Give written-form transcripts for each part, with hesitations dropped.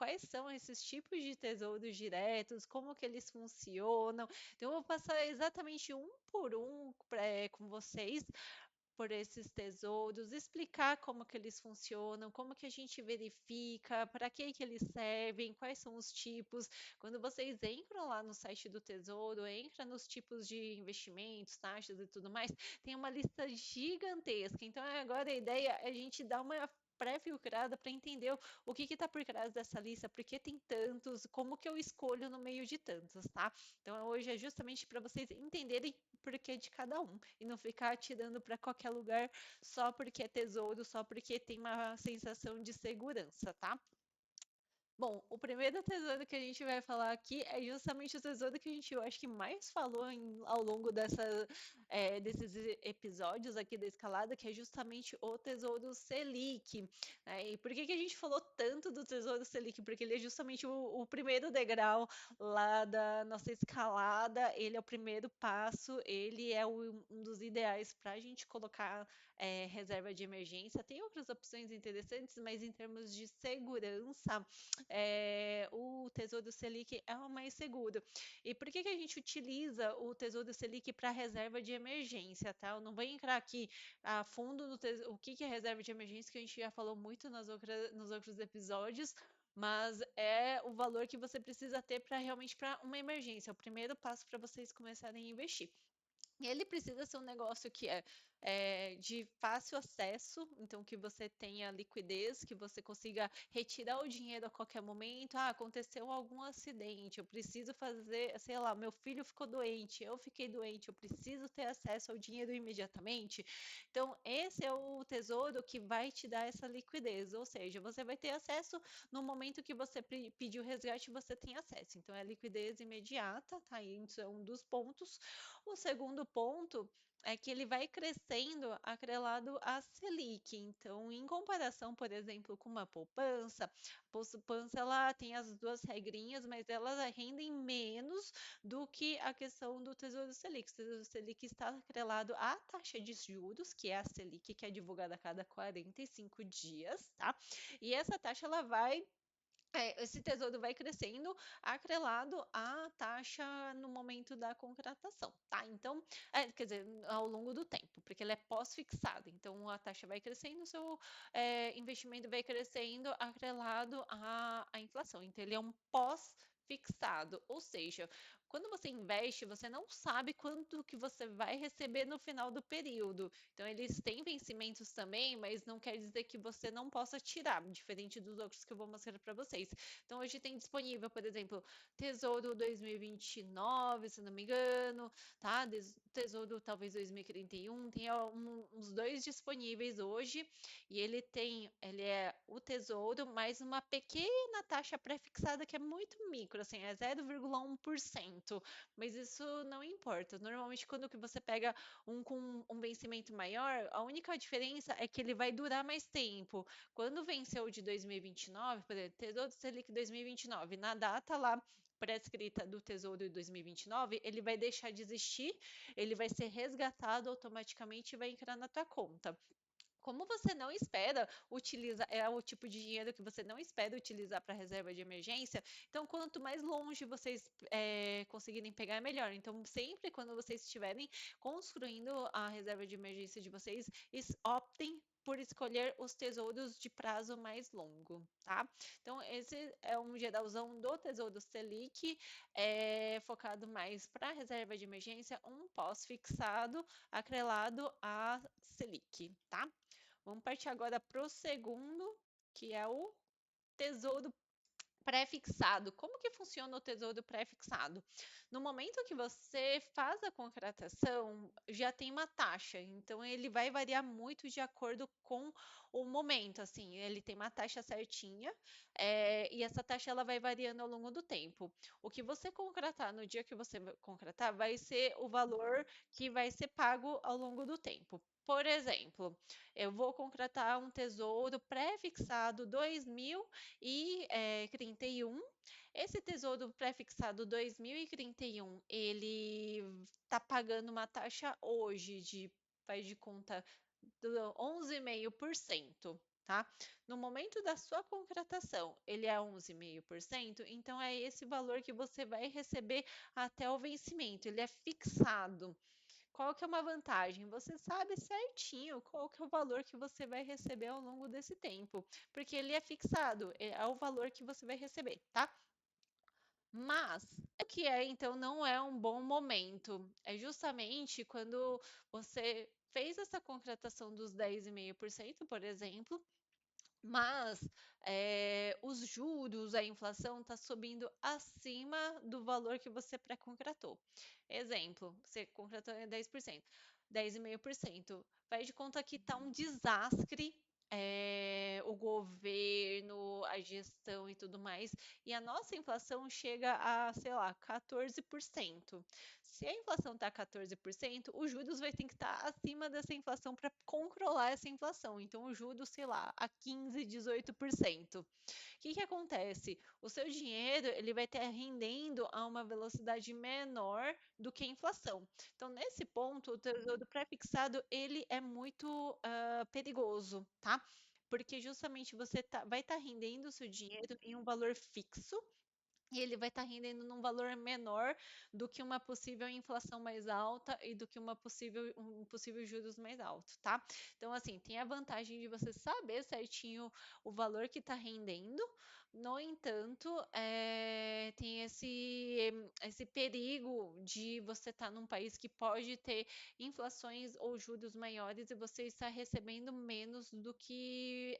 quais são esses tipos de tesouros diretos, como que eles funcionam. Então, eu vou passar exatamente um por um com vocês por esses tesouros, explicar como que eles funcionam, como que a gente verifica, para que eles servem, quais são os tipos. Quando vocês entram lá no site do Tesouro, entra nos tipos de investimentos, taxas e tudo mais, tem uma lista gigantesca. Então agora a ideia é a gente dar uma pré-filtrada para entender o que está por trás dessa lista, por que tem tantos, como que eu escolho no meio de tantos, tá? Então hoje é justamente para vocês entenderem por que de cada um e não ficar atirando para qualquer lugar só porque é tesouro, só porque tem uma sensação de segurança, tá? Bom, o primeiro tesouro que a gente vai falar aqui é justamente o tesouro que a gente, eu acho que mais falou ao longo desses episódios aqui da escalada, que é justamente o Tesouro Selic, né? E por que que a gente falou tanto do Tesouro Selic? Porque ele é justamente o primeiro degrau lá da nossa escalada, ele é o primeiro passo, ele é um dos ideais para a gente colocar reserva de emergência. Tem outras opções interessantes, mas em termos de segurança, o Tesouro Selic é o mais seguro. E por que que a gente utiliza o Tesouro Selic para reserva de emergência, tá? Eu não vou entrar aqui a fundo no o que que é reserva de emergência, que a gente já falou muito nos outros episódios, mas é o valor que você precisa ter para realmente para uma emergência, é o primeiro passo para vocês começarem a investir. E ele precisa ser um negócio que é de fácil acesso, então que você tenha liquidez, que você consiga retirar o dinheiro a qualquer momento. Ah, aconteceu algum acidente, eu preciso fazer, sei lá, meu filho ficou doente, eu fiquei doente, eu preciso ter acesso ao dinheiro imediatamente. Então, esse é o tesouro que vai te dar essa liquidez, ou seja, você vai ter acesso no momento que você pedir o resgate, você tem acesso. Então, é liquidez imediata, tá? Isso é um dos pontos. O segundo ponto é que ele vai crescendo atrelado à Selic. Então, em comparação, por exemplo, com uma poupança, a poupança ela tem as duas regrinhas, mas elas rendem menos do que a questão do Tesouro Selic. O Tesouro Selic está atrelado à taxa de juros, que é a Selic, que é divulgada a cada 45 dias, tá? E essa taxa ela vai esse tesouro vai crescendo atrelado à taxa no momento da contratação, tá? Então, quer dizer, ao longo do tempo, porque ele é pós-fixado. Então, a taxa vai crescendo, o seu investimento vai crescendo atrelado à inflação. Então, ele é um pós-fixado, ou seja, quando você investe, você não sabe quanto que você vai receber no final do período. Então, eles têm vencimentos também, mas não quer dizer que você não possa tirar, diferente dos outros que eu vou mostrar para vocês. Então, hoje tem disponível, por exemplo, Tesouro 2029, se não me engano, tá? Tesouro talvez 2031, tem uns dois disponíveis hoje, e ele é o Tesouro mais uma pequena taxa pré-fixada que é muito micro, assim, é 0,1%, mas isso não importa. Normalmente, quando que você pega um com um vencimento maior, a única diferença é que ele vai durar mais tempo. Quando venceu o de 2029, por exemplo, Tesouro Selic 2029, na data lá prescrita do Tesouro de 2029, ele vai deixar de existir, ele vai ser resgatado automaticamente e vai entrar na tua conta. Como você não espera utilizar, é o tipo de dinheiro que você não espera utilizar para reserva de emergência, então quanto mais longe vocês conseguirem pegar, é melhor. Então, sempre quando vocês estiverem construindo a reserva de emergência de vocês, optem por escolher os tesouros de prazo mais longo, tá? Então, esse é um geralzão do Tesouro Selic, focado mais para reserva de emergência, um pós-fixado, atrelado a Selic, tá? Vamos partir agora para o segundo, que é o tesouro pré-fixado. Como que funciona o tesouro pré-fixado? No momento que você faz a contratação, já tem uma taxa, então ele vai variar muito de acordo com o momento, assim, ele tem uma taxa certinha, e essa taxa ela vai variando ao longo do tempo. O que você contratar no dia que você contratar vai ser o valor que vai ser pago ao longo do tempo. Por exemplo, eu vou contratar um tesouro pré-fixado 2031. Esse tesouro pré-fixado 2031, ele está pagando uma taxa hoje faz de conta, do 11,5%. tá? No momento da sua contratação, ele é 11,5%, então é esse valor que você vai receber até o vencimento, ele é fixado. Qual que é uma vantagem? Você sabe certinho qual que é o valor que você vai receber ao longo desse tempo, porque ele é fixado, é o valor que você vai receber, tá? Mas o que é, então, não é um bom momento. É justamente quando você fez essa contratação dos 10,5%, por exemplo, mas os juros, a inflação está subindo acima do valor que você pré-contratou. Exemplo, você contratou em 10%, 10,5%. Faz de conta que está um desastre, o governo, a gestão e tudo mais, e a nossa inflação chega a, sei lá, 14%. Se a inflação está 14%, os juros vai ter que estar acima dessa inflação para controlar essa inflação. Então, o juros, sei lá, a 15, 18%. O que que acontece? O seu dinheiro ele vai estar rendendo a uma velocidade menor do que a inflação. Então, nesse ponto, o tesouro pré-fixado ele é muito perigoso, tá? Porque justamente você vai estar rendendo o seu dinheiro em um valor fixo e ele vai estar rendendo num valor menor do que uma possível inflação mais alta e do que um possível juros mais alto, tá? Então, assim, tem a vantagem de você saber certinho o valor que está rendendo. No entanto, tem esse perigo de você estar num país que pode ter inflações ou juros maiores e você está recebendo menos do que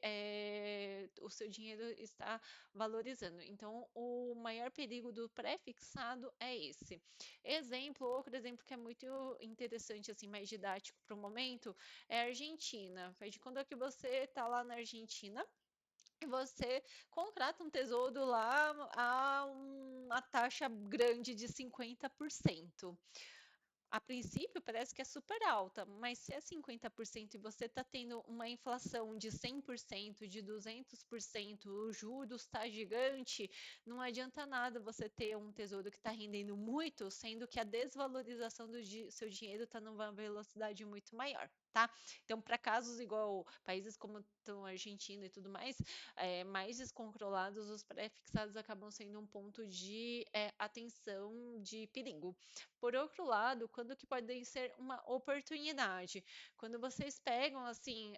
o seu dinheiro está valorizando. Então, o maior perigo do pré-fixado é esse. Outro exemplo que é muito interessante, assim, mais didático para o momento, é a Argentina. Faz de conta que você está lá na Argentina e você contrata um tesouro lá a uma taxa grande de 50%. A princípio parece que é super alta, mas se é 50% e você está tendo uma inflação de 100%, de 200%, os juros está gigante, não adianta nada você ter um tesouro que está rendendo muito, sendo que a desvalorização do seu dinheiro está numa velocidade muito maior, tá? Então, para casos igual países como a Argentina e tudo mais descontrolados, os pré-fixados acabam sendo um ponto de atenção, de perigo. Por outro lado, quando que pode ser uma oportunidade? Quando vocês pegam assim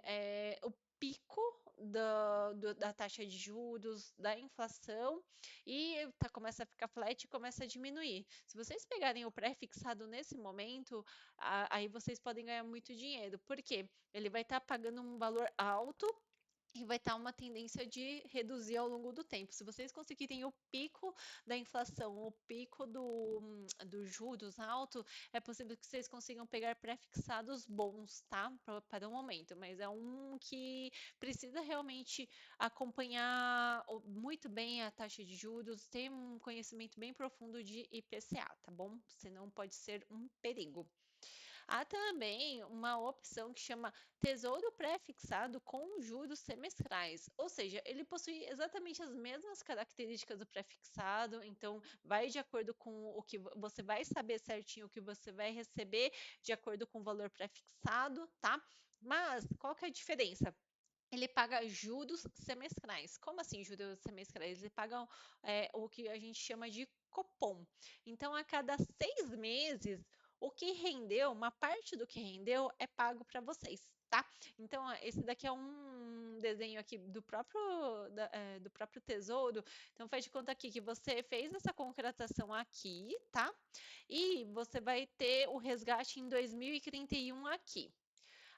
o pico da taxa de juros, da inflação, e começa a ficar flat e começa a diminuir. Se vocês pegarem o pré-fixado nesse momento, aí vocês podem ganhar muito dinheiro. Por quê? Ele vai estar pagando um valor alto e vai estar uma tendência de reduzir ao longo do tempo. Se vocês conseguirem o pico da inflação, o pico dos juros alto, é possível que vocês consigam pegar pré-fixados bons, tá? Para o momento, mas é um que precisa realmente acompanhar muito bem a taxa de juros, ter um conhecimento bem profundo de IPCA, tá bom? Senão pode ser um perigo. Há também uma opção que chama Tesouro Pré-fixado com juros semestrais, ou seja, ele possui exatamente as mesmas características do pré-fixado, então vai de acordo com o que você vai saber certinho o que você vai receber de acordo com o valor pré-fixado, tá? Mas qual que é a diferença? Ele paga juros semestrais. Como assim juros semestrais? Ele paga o que a gente chama de Copom. Então, a cada 6 meses, o que rendeu, uma parte do que rendeu, é pago para vocês, tá? Então, esse daqui é um desenho aqui do próprio Tesouro. Então, faz de conta aqui que você fez essa contratação aqui, tá? E você vai ter o resgate em 2031 aqui.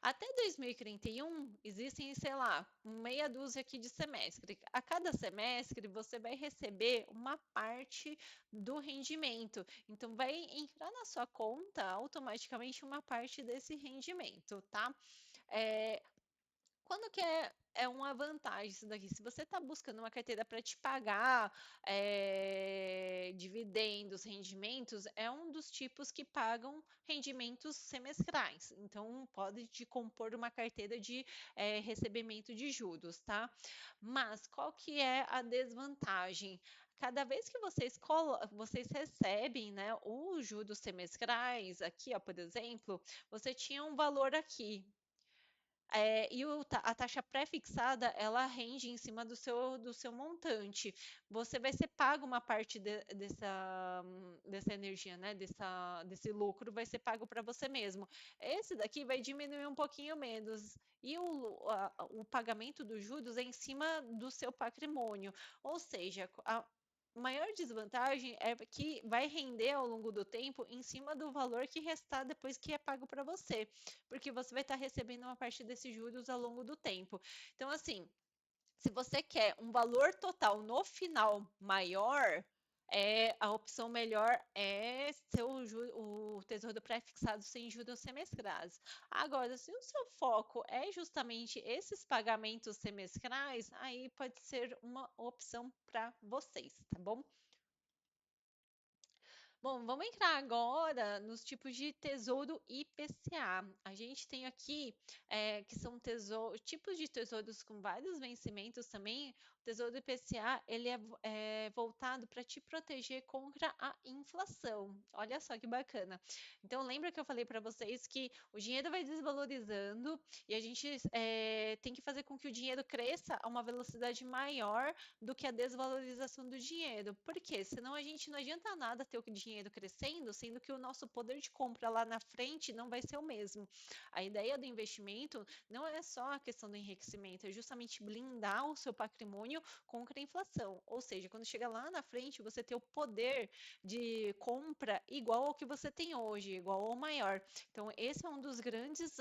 Até 2031, existem, sei lá, meia dúzia aqui de semestre. A cada semestre, você vai receber uma parte do rendimento. Então, vai entrar na sua conta automaticamente uma parte desse rendimento, tá? É, quando que é uma vantagem isso daqui? Se você está buscando uma carteira para te pagar dividendos, rendimentos, é um dos tipos que pagam rendimentos semestrais. Então, pode te compor uma carteira de recebimento de juros, tá? Mas qual que é a desvantagem? Cada vez que vocês recebem, né, os juros semestrais, aqui, ó, por exemplo, você tinha um valor aqui, A taxa pré-fixada, ela rende em cima do seu montante. Você vai ser pago uma parte dessa energia, né? Desse lucro vai ser pago para você mesmo. Esse daqui vai diminuir um pouquinho menos. E o pagamento dos juros é em cima do seu patrimônio. Ou seja, a maior desvantagem é que vai render ao longo do tempo em cima do valor que restar depois que é pago para você, porque você vai estar recebendo uma parte desses juros ao longo do tempo. Então, assim, se você quer um valor total no final maior, a opção melhor é ser o tesouro pré-fixado sem juros semestrais. Agora, se o seu foco é justamente esses pagamentos semestrais, aí pode ser uma opção para vocês, tá bom? Bom, vamos entrar agora nos tipos de tesouro IPCA. A gente tem aqui que são tipos de tesouros com vários vencimentos também. O tesouro IPCA ele é voltado para te proteger contra a inflação. Olha só que bacana. Então, lembra que eu falei para vocês que o dinheiro vai desvalorizando e a gente tem que fazer com que o dinheiro cresça a uma velocidade maior do que a desvalorização do dinheiro. Por quê? Senão a gente não adianta nada ter o dinheiro crescendo, sendo que o nosso poder de compra lá na frente não vai ser o mesmo. A ideia do investimento não é só a questão do enriquecimento, é justamente blindar o seu patrimônio contra a inflação. Ou seja, quando chega lá na frente, você ter o poder de compra igual ao que você tem hoje, igual ou maior. Então, esse é um dos grandes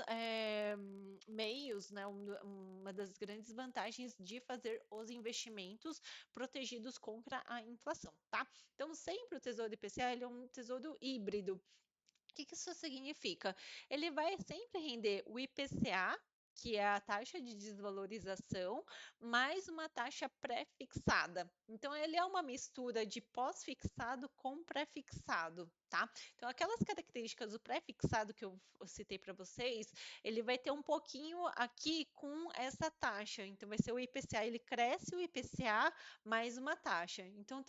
meios, né, uma das grandes vantagens de fazer os investimentos protegidos contra a inflação, tá? Então, sempre o Tesouro IPCA ele é um tesouro híbrido. O que isso significa? Ele vai sempre render o IPCA, que é a taxa de desvalorização, mais uma taxa pré-fixada. Então, ele é uma mistura de pós-fixado com pré-fixado, tá? Então, aquelas características do pré-fixado que eu citei para vocês, ele vai ter um pouquinho aqui com essa taxa. Então, vai ser o IPCA, ele cresce o IPCA mais uma taxa. Então,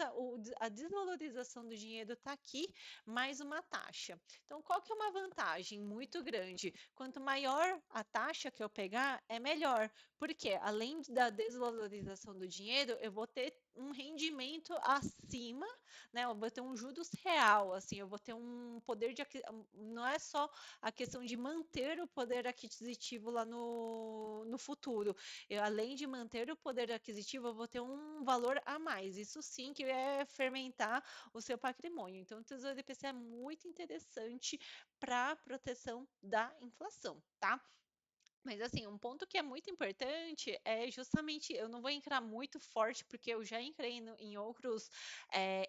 a desvalorização do dinheiro está aqui, mais uma taxa. Então, qual que é uma vantagem muito grande? Quanto maior a taxa que eu pegar, é melhor. Porque além da desvalorização do dinheiro, eu vou ter um rendimento acima, né? Eu vou ter um juros real, assim, eu vou ter um poder de não é só a questão de manter o poder aquisitivo lá no futuro. Além de manter o poder aquisitivo, eu vou ter um valor a mais. Isso sim que é fermentar o seu patrimônio. Então, o Tesouro IPCA é muito interessante para proteção da inflação, tá? Mas assim, um ponto que é muito importante é justamente, eu não vou entrar muito forte, porque eu já entrei em outros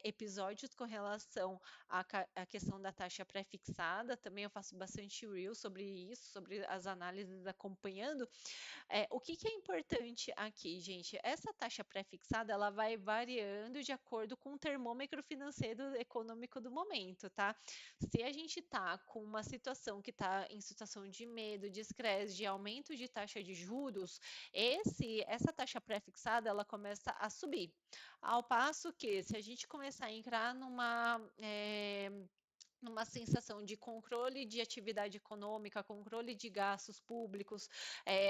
episódios com relação à questão da taxa pré-fixada, também eu faço bastante reel sobre isso, sobre as análises acompanhando, o que que é importante aqui, gente? Essa taxa pré-fixada, ela vai variando de acordo com o termômetro financeiro econômico do momento, tá? Se a gente tá com uma situação que tá em situação de medo, de estresse, de aumento de taxa de juros, essa taxa pré-fixada, ela começa a subir. Ao passo que, se a gente começar a entrar numa sensação de controle de atividade econômica, controle de gastos públicos,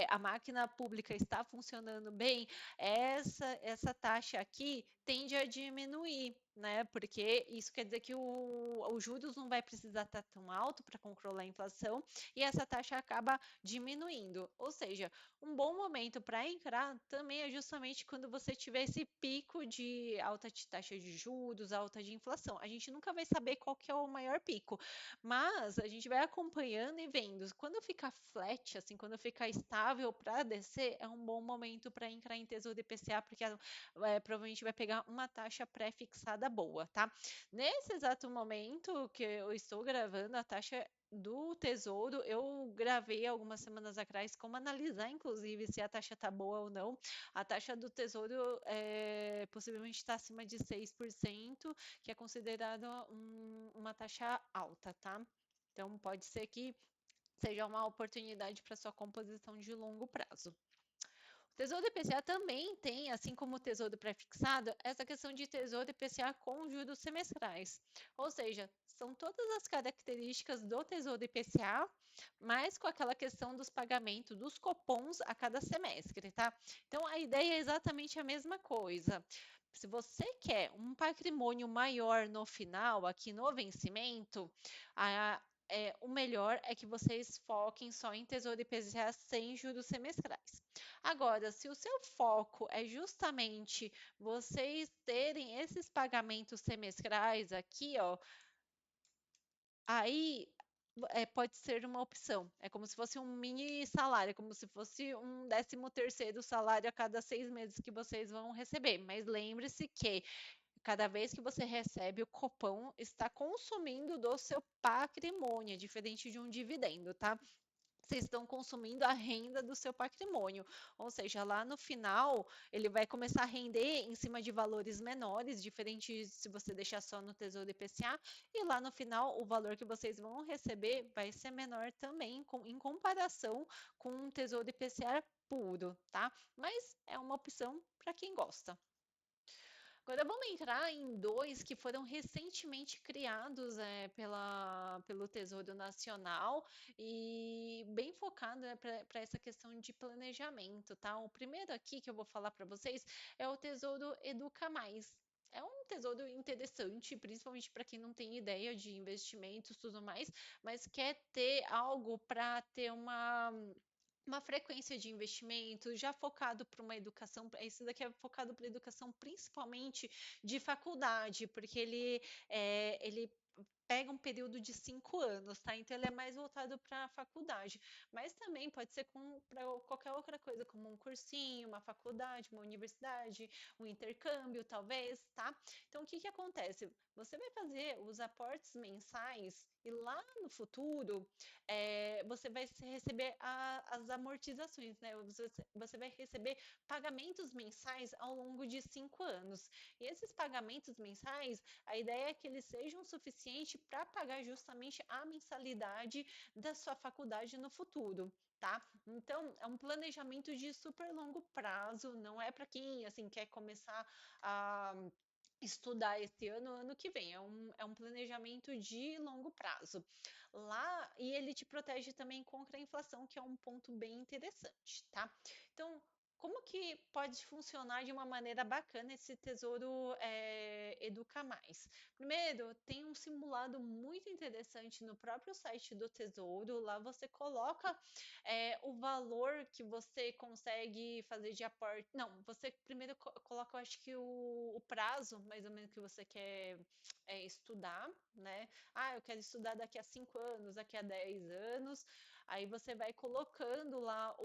a máquina pública está funcionando bem, essa taxa aqui tende a diminuir, né? Porque isso quer dizer que os juros não vai precisar estar tão alto para controlar a inflação e essa taxa acaba diminuindo. Ou seja, um bom momento para entrar também é justamente quando você tiver esse pico de alta de taxa de juros, alta de inflação. A gente nunca vai saber qual que é o maior pico, mas a gente vai acompanhando e vendo. Quando ficar flat, assim, quando ficar estável para descer, é um bom momento para entrar em tesouro IPCA, porque provavelmente vai pegar uma taxa pré-fixada boa, tá? Nesse exato momento que eu estou gravando, a taxa do Tesouro, eu gravei algumas semanas atrás como analisar, inclusive, se a taxa tá boa ou não. A taxa do Tesouro possivelmente está acima de 6%, que é considerada uma taxa alta, tá? Então, pode ser que seja uma oportunidade para sua composição de longo prazo. Tesouro IPCA também tem, assim como o tesouro pré-fixado, essa questão de tesouro IPCA com juros semestrais. Ou seja, são todas as características do tesouro IPCA, mas com aquela questão dos pagamentos dos cupons a cada semestre, tá? Então a ideia é exatamente a mesma coisa. Se você quer um patrimônio maior no final, aqui no vencimento, o melhor é que vocês foquem só em tesouro IPCA sem juros semestrais. Agora, se o seu foco é justamente vocês terem esses pagamentos semestrais aqui, ó, aí pode ser uma opção. É como se fosse um mini salário, como se fosse um 13º salário a cada 6 meses que vocês vão receber. Mas lembre-se que cada vez que você recebe o cupom, está consumindo do seu patrimônio, é diferente de um dividendo, tá? Vocês estão consumindo a renda do seu patrimônio. Ou seja, lá no final, ele vai começar a render em cima de valores menores, diferente se você deixar só no Tesouro IPCA, e lá no final, o valor que vocês vão receber vai ser menor também, em comparação com um Tesouro IPCA puro, tá? Mas é uma opção para quem gosta. Agora vamos entrar em dois que foram recentemente criados pelo Tesouro Nacional e bem focado para essa questão de planejamento, tá? O primeiro aqui que eu vou falar para vocês é o Tesouro Educa Mais. É um tesouro interessante, principalmente para quem não tem ideia de investimentos e tudo mais, mas quer ter algo para ter uma frequência de investimento já focado para uma educação, esse daqui é focado para educação principalmente de faculdade, porque ele pega um período de 5 anos, tá? Então ele é mais voltado para a faculdade, mas também pode ser para qualquer outra coisa, como um cursinho, uma faculdade, uma universidade, um intercâmbio, talvez, tá? Então o que que acontece? Você vai fazer os aportes mensais e lá no futuro você vai receber as amortizações, né? Você vai receber pagamentos mensais ao longo de 5 anos. E esses pagamentos mensais, a ideia é que eles sejam suficientes para pagar justamente a mensalidade da sua faculdade no futuro. Tá? Então, é um planejamento de super longo prazo, não é para quem assim quer começar a estudar esse ano, ano que vem. É um planejamento de longo prazo. Lá, e ele te protege também contra a inflação, que é um ponto bem interessante, tá? Então, como que pode funcionar de uma maneira bacana esse Tesouro Educa Mais? Primeiro, tem um simulado muito interessante no próprio site do Tesouro. Lá você coloca o valor que você consegue fazer de aporte. Não, você primeiro coloca, eu acho que o prazo, mais ou menos, que você quer estudar, né? Ah, eu quero estudar daqui a 5 anos, daqui a 10 anos. Aí você vai colocando lá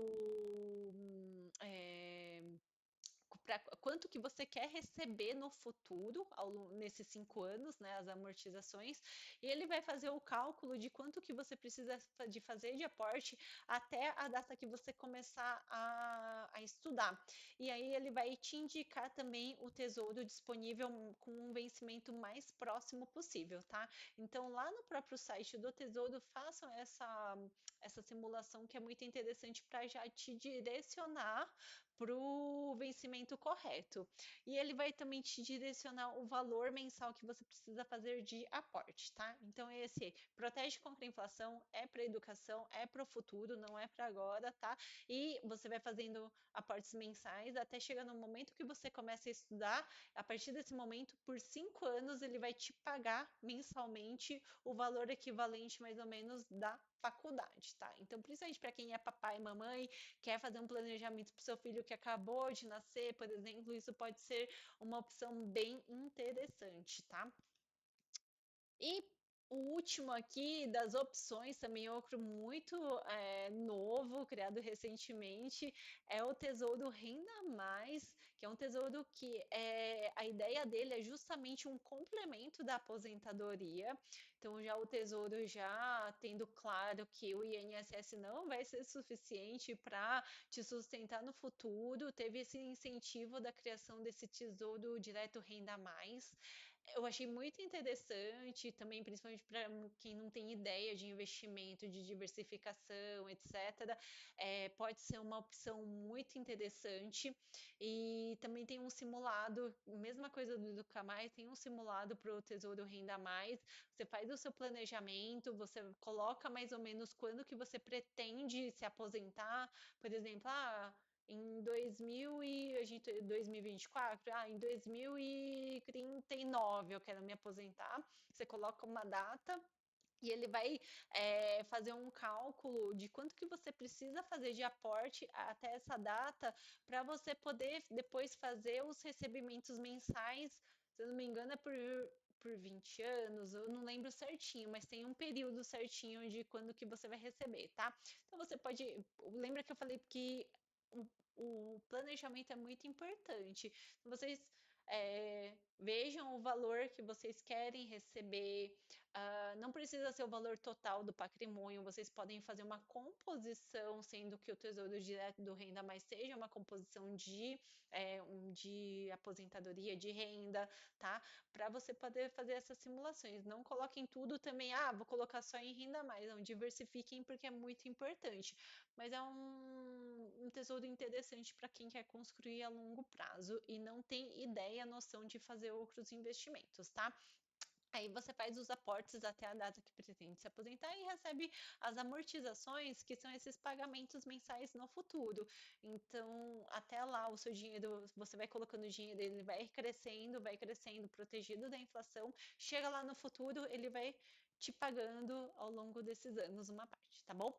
quanto que você quer receber no futuro, nesses 5 anos, né, as amortizações, e ele vai fazer o cálculo de quanto que você precisa de fazer de aporte até a data que você começar a estudar. E aí ele vai te indicar também o tesouro disponível com um vencimento mais próximo possível, tá? Então lá no próprio site do Tesouro façam essa simulação que é muito interessante para já te direcionar para o vencimento correto. E ele vai também te direcionar o valor mensal que você precisa fazer de aporte, tá? Então, esse protege contra a inflação, é para educação, é para o futuro, não é para agora, tá? E você vai fazendo aportes mensais até chegar no momento que você começa a estudar. A partir desse momento, por 5 anos, ele vai te pagar mensalmente o valor equivalente, mais ou menos, da faculdade, tá? Então, principalmente para quem é papai e mamãe, quer fazer um planejamento para o seu filho que acabou de nascer, por exemplo, isso pode ser uma opção bem interessante, tá? E o último aqui das opções, também outro muito novo, criado recentemente, é o Tesouro Renda Mais, que é um tesouro que a ideia dele é justamente um complemento da aposentadoria. Então, já o Tesouro já tendo claro que o INSS não vai ser suficiente para te sustentar no futuro, teve esse incentivo da criação desse Tesouro Direto Renda Mais. Eu achei muito interessante também, principalmente para quem não tem ideia de investimento, de diversificação, etc. Pode ser uma opção muito interessante. E também tem um simulado, mesma coisa do Educa Mais, tem um simulado para o Tesouro Renda Mais. Você faz o seu planejamento, você coloca mais ou menos quando que você pretende se aposentar. Por exemplo, em 2000 e a gente 2024, em 2039 eu quero me aposentar. Você coloca uma data e ele vai fazer um cálculo de quanto que você precisa fazer de aporte até essa data para você poder depois fazer os recebimentos mensais. Se eu não me engano, é por 20 anos, eu não lembro certinho, mas tem um período certinho de quando que você vai receber, tá? Então você pode. Lembra que eu falei que o, o planejamento é muito importante. Vocês vejam o valor que vocês querem receber. Não precisa ser o valor total do patrimônio, vocês podem fazer uma composição, sendo que o Tesouro Direto do Renda Mais seja uma composição de aposentadoria de renda, tá? Para você poder fazer essas simulações. Não coloquem tudo também, vou colocar só em renda mais, não, diversifiquem porque é muito importante. Mas é um tesouro interessante para quem quer construir a longo prazo e não tem ideia, noção de fazer outros investimentos, tá? Aí você faz os aportes até a data que pretende se aposentar e recebe as amortizações, que são esses pagamentos mensais no futuro. Então, até lá, o seu dinheiro, você vai colocando o dinheiro, ele vai crescendo, protegido da inflação. Chega lá no futuro, ele vai te pagando ao longo desses anos uma parte, tá bom?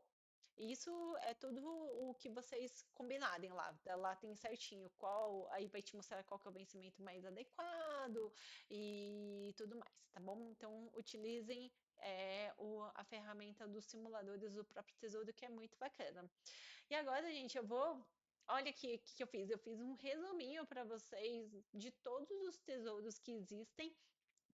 Isso é tudo o que vocês combinarem lá. Lá tem certinho qual, aí vai te mostrar qual que é o vencimento mais adequado e tudo mais, tá bom? Então utilizem a ferramenta dos simuladores do próprio Tesouro, que é muito bacana. E agora, gente, eu vou. Olha aqui o que eu fiz. Eu fiz um resuminho para vocês de todos os tesouros que existem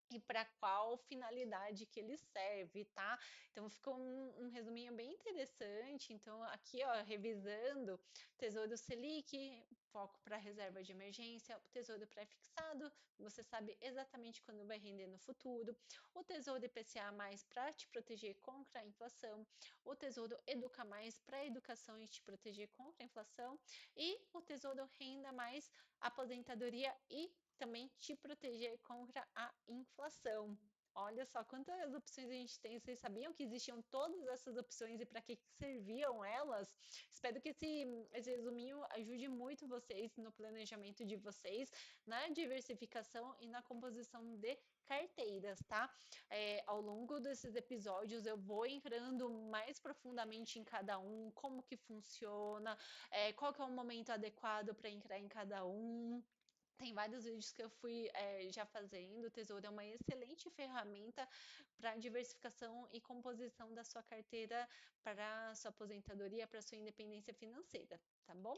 e para qual finalidade que ele serve, tá? Então ficou um resuminho bem interessante. Então aqui, ó, revisando, Tesouro Selic, foco para reserva de emergência, o Tesouro pré-fixado, você sabe exatamente quando vai render no futuro, o Tesouro IPCA mais para te proteger contra a inflação, o Tesouro Educa mais para educação e te proteger contra a inflação e o Tesouro Renda mais aposentadoria e também te proteger contra a inflação. Olha só quantas opções a gente tem. Vocês sabiam que existiam todas essas opções e para que serviam elas? Espero que esse resuminho ajude muito vocês no planejamento de vocês, na diversificação e na composição de carteiras, tá? Ao longo desses episódios eu vou entrando mais profundamente em cada um, como que funciona, qual que é o momento adequado para entrar em cada um. Tem vários vídeos que eu fui já fazendo. O Tesouro é uma excelente ferramenta para diversificação e composição da sua carteira para sua aposentadoria, para sua independência financeira, tá bom?